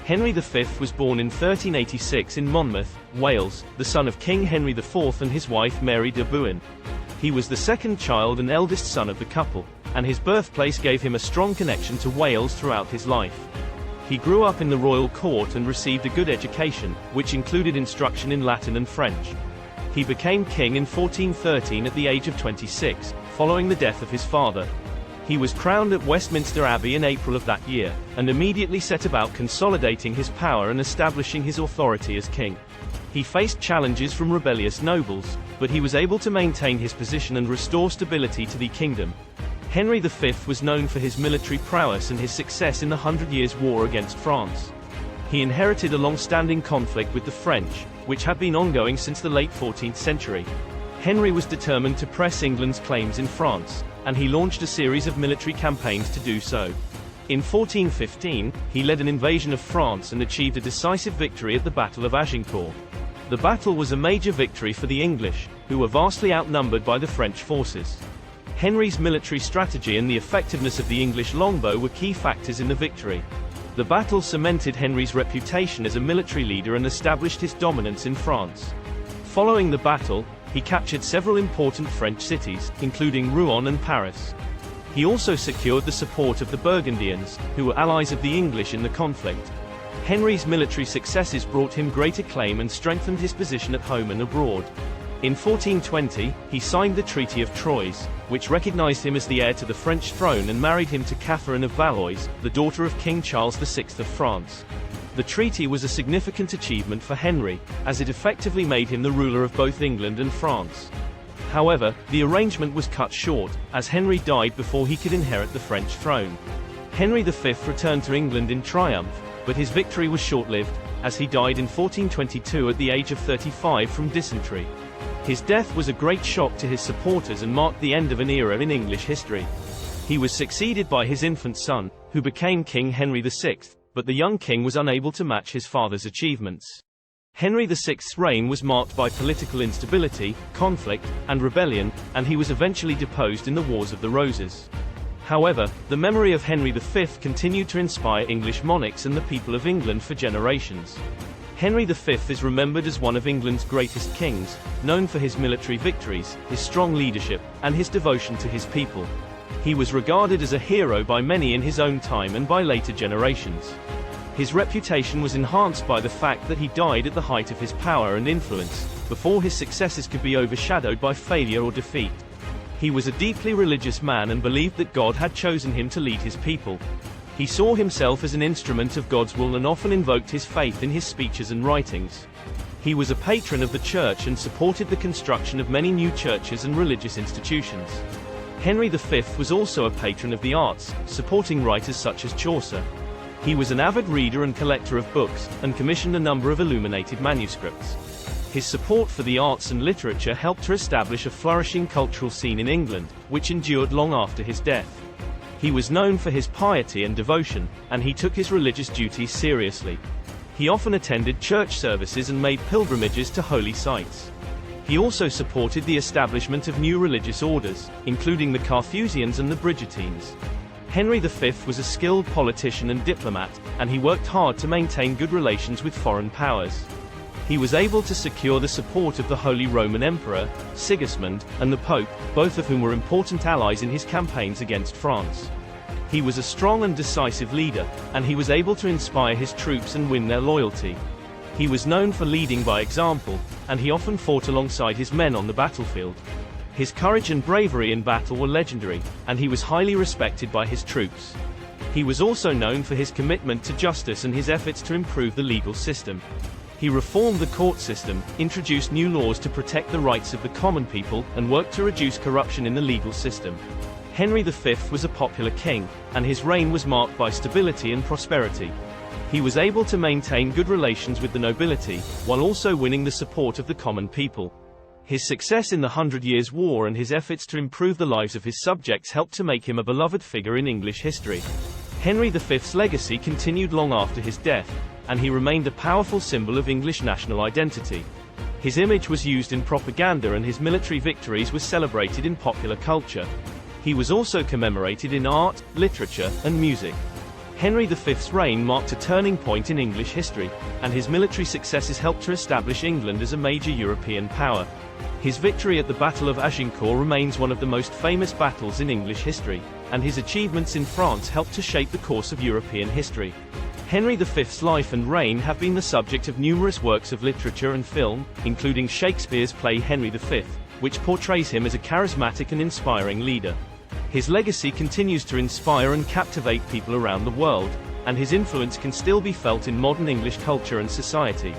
Henry V was born in 1386 in Monmouth, Wales, the son of King Henry IV and his wife Mary de Bohun. He was the second child and eldest son of the couple, and his birthplace gave him a strong connection to Wales throughout his life. He grew up in the royal court and received a good education, which included instruction in Latin and French. He became king in 1413 at the age of 26, following the death of his father. He was crowned at Westminster Abbey in April of that year, and immediately set about consolidating his power and establishing his authority as king. He faced challenges from rebellious nobles, but he was able to maintain his position and restore stability to the kingdom. Henry V was known for his military prowess and his success in the 100 Years' War against France. He inherited a long-standing conflict with the French, which had been ongoing since the late 14th century. Henry was determined to press England's claims in France, and he launched a series of military campaigns to do so. In 1415, he led an invasion of France and achieved a decisive victory at the Battle of Agincourt. The battle was a major victory for the English, who were vastly outnumbered by the French forces. Henry's military strategy and the effectiveness of the English longbow were key factors in the victory. The battle cemented Henry's reputation as a military leader and established his dominance in France. Following the battle, he captured several important French cities, including Rouen and Paris. He also secured the support of the Burgundians, who were allies of the English in the conflict. Henry's military successes brought him great acclaim and strengthened his position at home and abroad. In 1420, he signed the Treaty of Troyes, which recognized him as the heir to the French throne and married him to Catherine of Valois, the daughter of King Charles VI of France. The treaty was a significant achievement for Henry, as it effectively made him the ruler of both England and France. However, the arrangement was cut short, as Henry died before he could inherit the French throne. Henry V returned to England in triumph, but his victory was short-lived, as he died in 1422 at the age of 35 from dysentery. His death was a great shock to his supporters and marked the end of an era in English history. He was succeeded by his infant son, who became King Henry VI, but the young king was unable to match his father's achievements. Henry VI's reign was marked by political instability, conflict, and rebellion, and he was eventually deposed in the Wars of the Roses. However, the memory of Henry V continued to inspire English monarchs and the people of England for generations. Henry V is remembered as one of England's greatest kings, known for his military victories, his strong leadership, and his devotion to his people. He was regarded as a hero by many in his own time and by later generations. His reputation was enhanced by the fact that he died at the height of his power and influence, before his successes could be overshadowed by failure or defeat. He was a deeply religious man and believed that God had chosen him to lead his people. He saw himself as an instrument of God's will and often invoked his faith in his speeches and writings. He was a patron of the church and supported the construction of many new churches and religious institutions. Henry V was also a patron of the arts, supporting writers such as Chaucer. He was an avid reader and collector of books, and commissioned a number of illuminated manuscripts. His support for the arts and literature helped to establish a flourishing cultural scene in England, which endured long after his death. He was known for his piety and devotion, and he took his religious duties seriously. He often attended church services and made pilgrimages to holy sites. He also supported the establishment of new religious orders, including the Carthusians and the Brigittines. Henry V was a skilled politician and diplomat, and he worked hard to maintain good relations with foreign powers. He was able to secure the support of the Holy Roman Emperor, Sigismund, and the Pope, both of whom were important allies in his campaigns against France. He was a strong and decisive leader, and he was able to inspire his troops and win their loyalty. He was known for leading by example, and he often fought alongside his men on the battlefield. His courage and bravery in battle were legendary, and he was highly respected by his troops. He was also known for his commitment to justice and his efforts to improve the legal system. He reformed the court system, introduced new laws to protect the rights of the common people, and worked to reduce corruption in the legal system. Henry V was a popular king, and his reign was marked by stability and prosperity. He was able to maintain good relations with the nobility, while also winning the support of the common people. His success in the 100 Years' War and his efforts to improve the lives of his subjects helped to make him a beloved figure in English history. Henry V's legacy continued long after his death, and he remained a powerful symbol of English national identity. His image was used in propaganda and his military victories were celebrated in popular culture. He was also commemorated in art, literature, and music. Henry V's reign marked a turning point in English history, and his military successes helped to establish England as a major European power. His victory at the Battle of Agincourt remains one of the most famous battles in English history, and his achievements in France helped to shape the course of European history. Henry V's life and reign have been the subject of numerous works of literature and film, including Shakespeare's play Henry V, which portrays him as a charismatic and inspiring leader. His legacy continues to inspire and captivate people around the world, and his influence can still be felt in modern English culture and society.